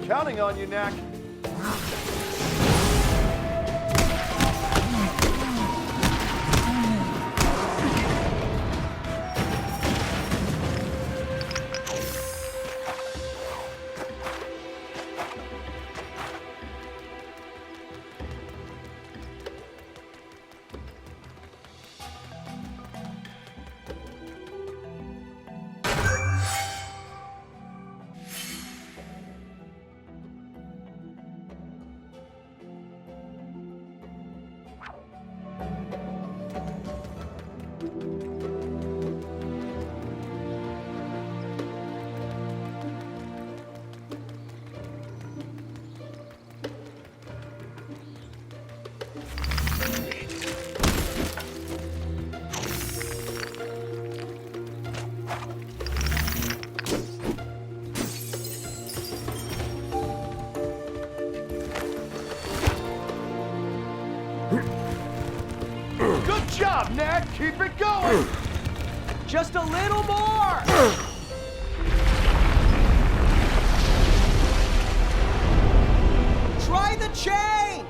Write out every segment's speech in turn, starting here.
Counting on you, Knack. Good job, Knack! Keep it going! Just a little more! Try the chain!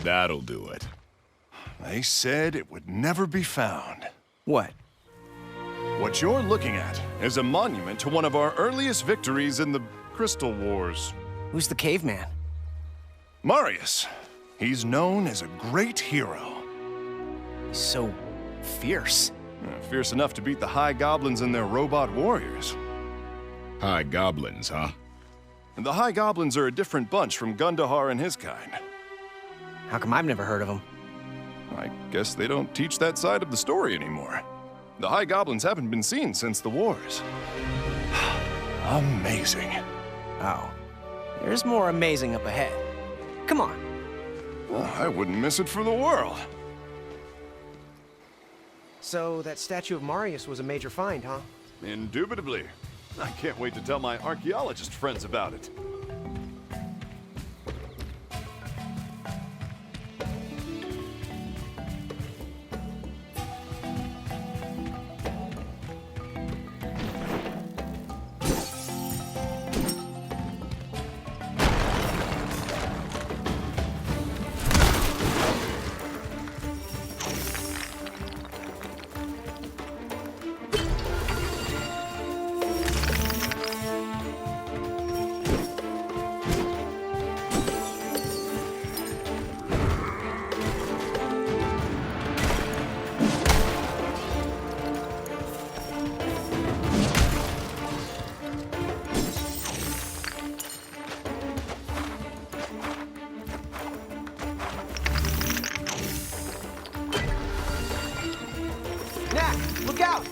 That'll do it. They said it would never be found. What? What you're looking at is a monument to one of our earliest victories in the Crystal Wars. Who's the caveman? Marius. He's known as a great hero. He's so fierce. Fierce enough to beat the High Goblins and their robot warriors. High goblins, huh? And the High Goblins are a different bunch from Gundahar and his kind. How come I've never heard of him? I guess they don't teach that side of the story anymore. The High Goblins haven't been seen since the wars. Amazing. Oh. There's more amazing up ahead. Come on. Well, I wouldn't miss it for the world. So, that statue of Marius was a major find, huh? Indubitably. I can't wait to tell my archaeologist friends about it. KNACK, look out!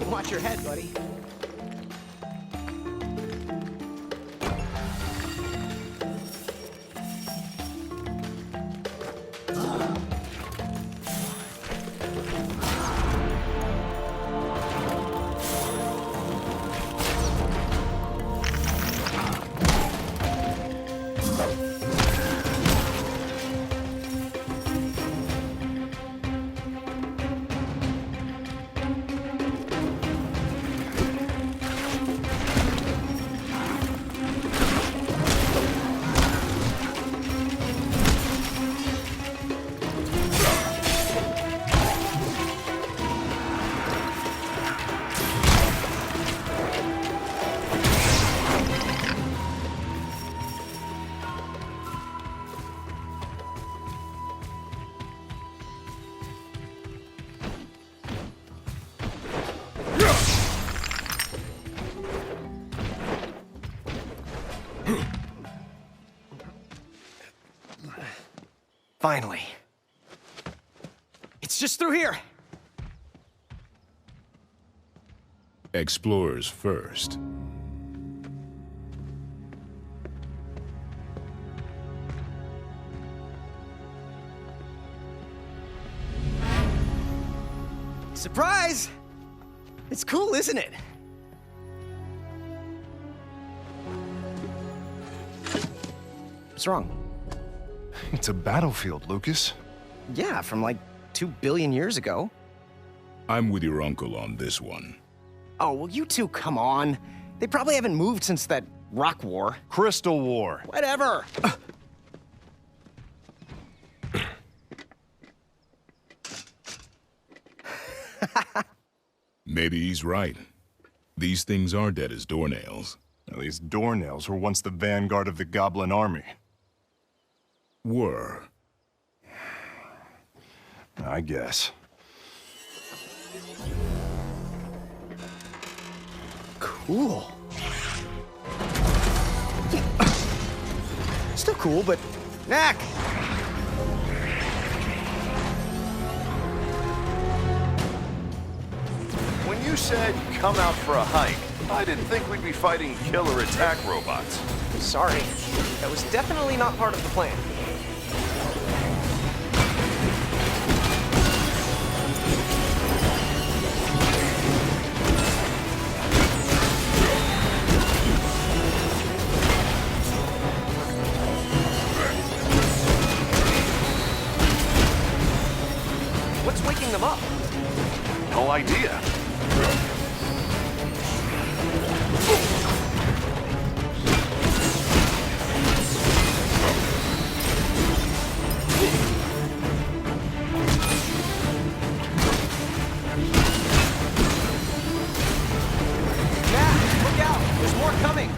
Watch your head, buddy. Finally. It's just through here. Explorers first. Surprise! It's cool, isn't it? What's wrong? It's a battlefield, Lucas. Yeah, from like 2 billion years ago. I'm with your uncle on this one. Oh, well, you two, come on. They probably haven't moved since that rock war. Crystal War. Whatever. Maybe he's right. These things are dead as doornails. Now, these doornails were once the vanguard of the Goblin army. Were. I guess. Cool. Still cool, but... KNACK! When you said come out for a hike, I didn't think we'd be fighting killer attack robots. Sorry. That was definitely not part of the plan. What's waking them up? No idea. Look out! There's more coming!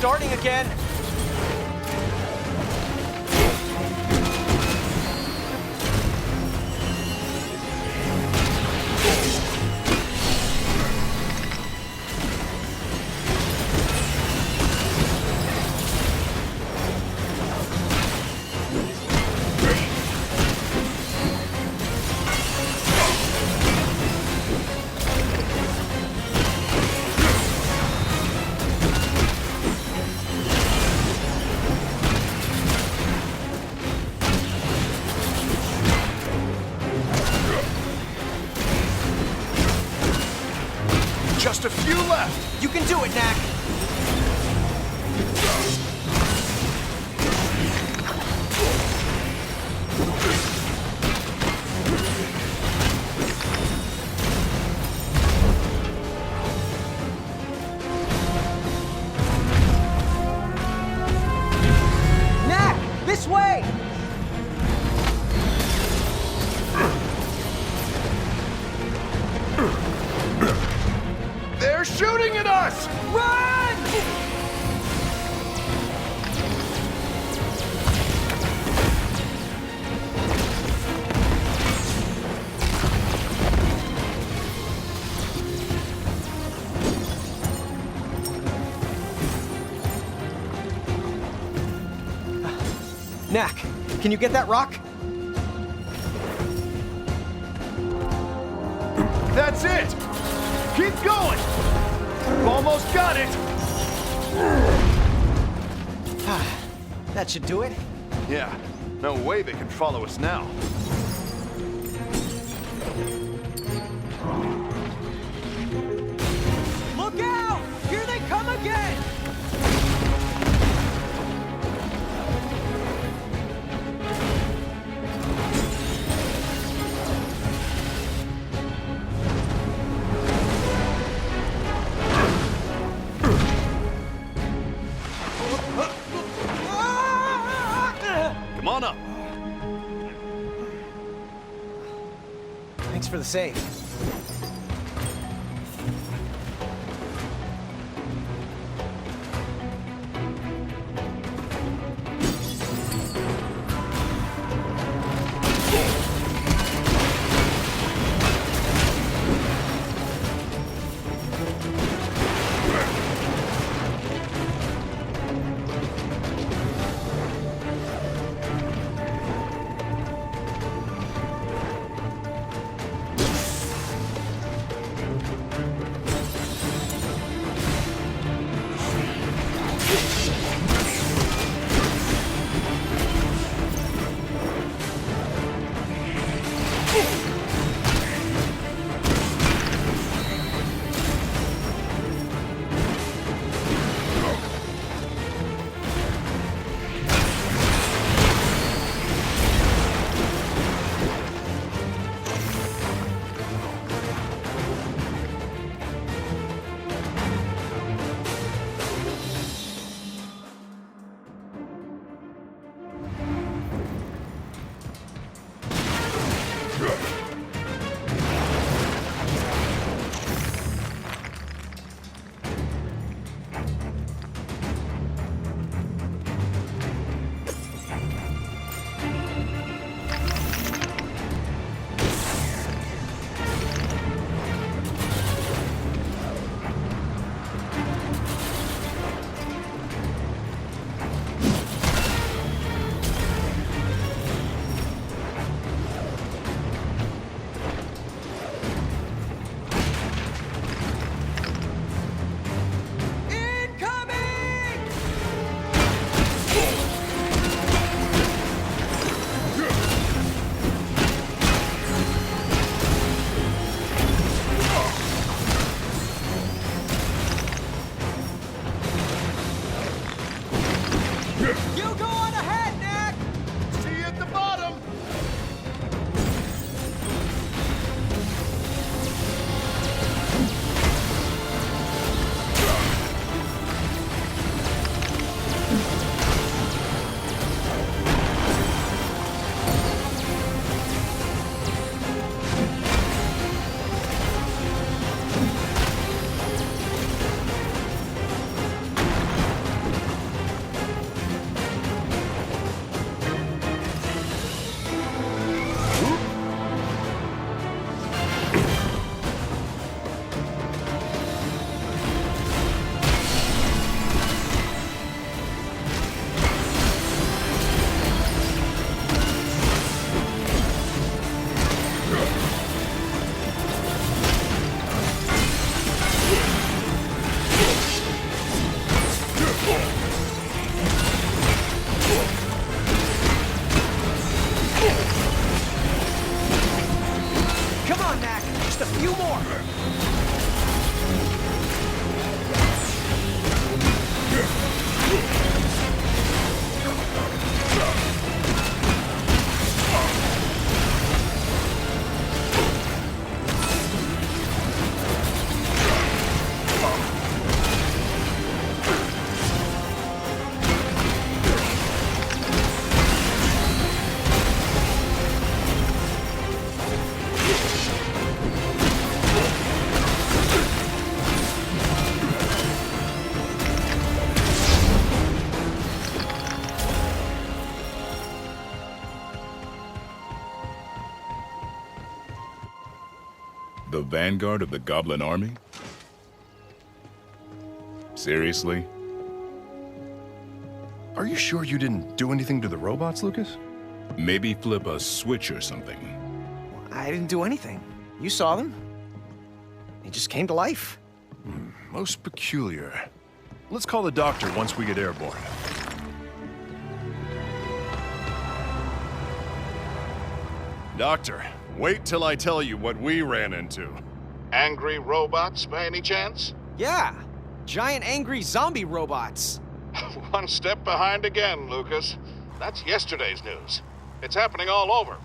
Starting again! Just a few left. You can do it, KNACK! KNACK! This way! They're shooting at us! Run! KNACK, can you get that rock? That's it! Keep going! We've almost got it! That should do it. Yeah, no way they can follow us now. Look out! Here they come again! Come on up. for the safe. You go on ahead, Knack! See you at the bottom! Come on, Knack. Just a few more. The vanguard of the Goblin army? Seriously? Are you sure you didn't do anything to the robots, Lucas? Maybe flip a switch or something. I didn't do anything. You saw them. They just came to life. Most peculiar. Let's call the doctor once we get airborne. Doctor, wait till I tell you what we ran into. Angry robots, by any chance? Yeah. Giant angry zombie robots. One step behind again, Lucas. That's yesterday's news. It's happening all over.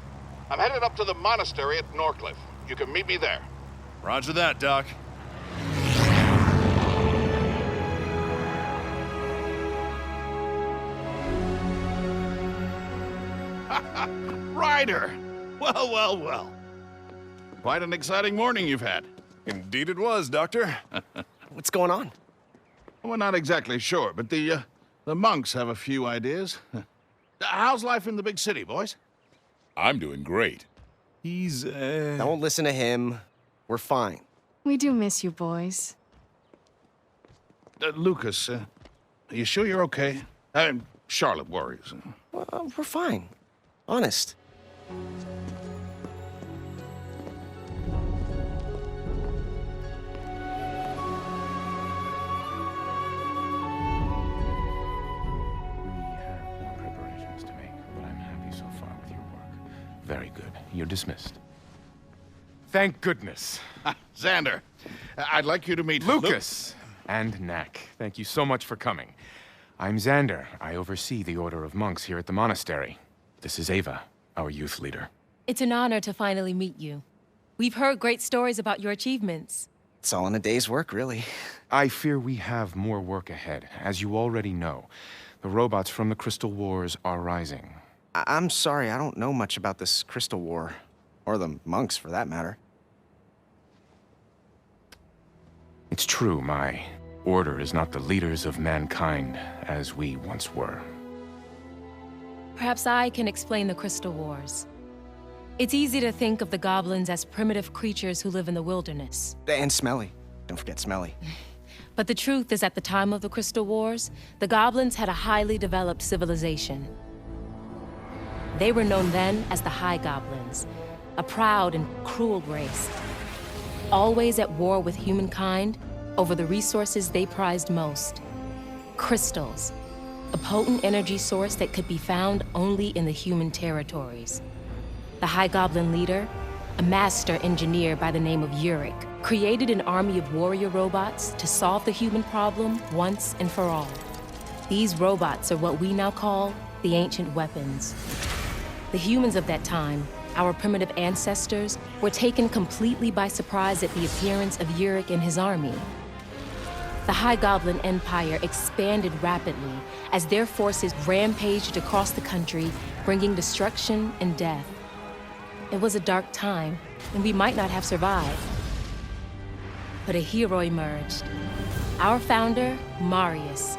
I'm headed up to the monastery at Norcliffe. You can meet me there. Roger that, Doc. Ryder! Well, well, well. Quite an exciting morning you've had. Indeed it was, Doctor. What's going on? We're not exactly sure, but the monks have a few ideas. How's life in the big city, boys? I'm doing great. He's, Don't listen to him. We're fine. We do miss you, boys. Lucas, are you sure you're okay? Charlotte worries. Well, we're fine. Honest. Preparations to make, but I'm happy so far with your work. Very good. You're dismissed. Thank goodness. Xander, I'd like you to meet Lucas and KNACK. Thank you so much for coming. I'm Xander. I oversee the Order of Monks here at the monastery. This is Ava, our youth leader. It's an honor to finally meet you. We've heard great stories about your achievements. It's all in a day's work, really. I fear we have more work ahead. As you already know, the robots from the Crystal Wars are rising. I'm sorry, I don't know much about this Crystal War. Or the monks, for that matter. It's true, my order is not the leaders of mankind as we once were. Perhaps I can explain the Crystal Wars. It's easy to think of the goblins as primitive creatures who live in the wilderness. And Smelly. Don't forget Smelly. But the truth is, at the time of the Crystal Wars, the goblins had a highly developed civilization. They were known then as the High Goblins, a proud and cruel race, always at war with humankind over the resources they prized most. Crystals, a potent energy source that could be found only in the human territories. The High Goblin leader, a master engineer by the name of Yurik, created an army of warrior robots to solve the human problem once and for all. These robots are what we now call the ancient weapons. The humans of that time, our primitive ancestors, were taken completely by surprise at the appearance of Yurik and his army. The High Goblin Empire expanded rapidly as their forces rampaged across the country, bringing destruction and death. It was a dark time, and we might not have survived. But a hero emerged. Our founder, Marius.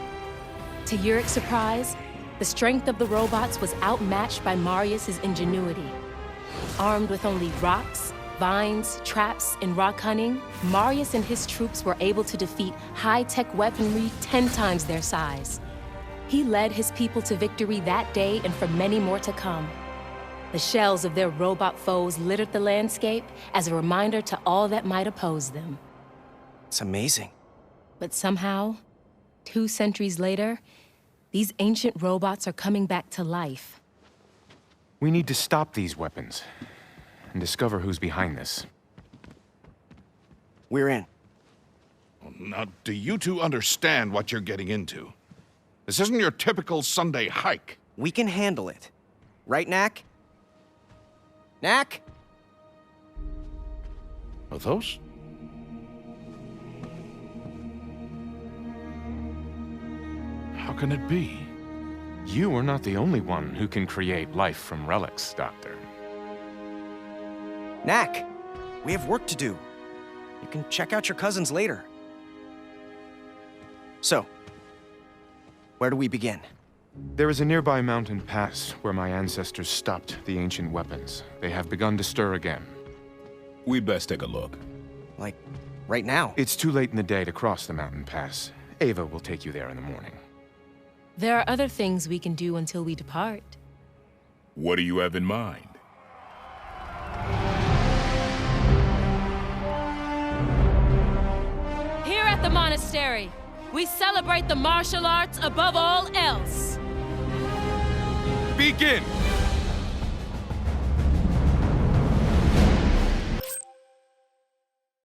To Yurik's surprise, the strength of the robots was outmatched by Marius's ingenuity. Armed with only rocks, vines, traps, and rock hunting, Marius and his troops were able to defeat high-tech weaponry 10 times their size. He led his people to victory that day and for many more to come. The shells of their robot foes littered the landscape as a reminder to all that might oppose them. It's amazing. But somehow, 2 centuries later, these ancient robots are coming back to life. We need to stop these weapons and discover who's behind this. We're in. Now, do you two understand what you're getting into? This isn't your typical Sunday hike. We can handle it. Right, Knack? Knack? Are those? How can it be? You are not the only one who can create life from relics, Doctor. Knack, we have work to do. You can check out your cousins later. So, where do we begin? There is a nearby mountain pass where my ancestors stopped the ancient weapons. They have begun to stir again. We'd best take a look. Like, right now? It's too late in the day to cross the mountain pass. Ava will take you there in the morning. There are other things we can do until we depart. What do you have in mind? Here at the monastery, we celebrate the martial arts above all else. Begin!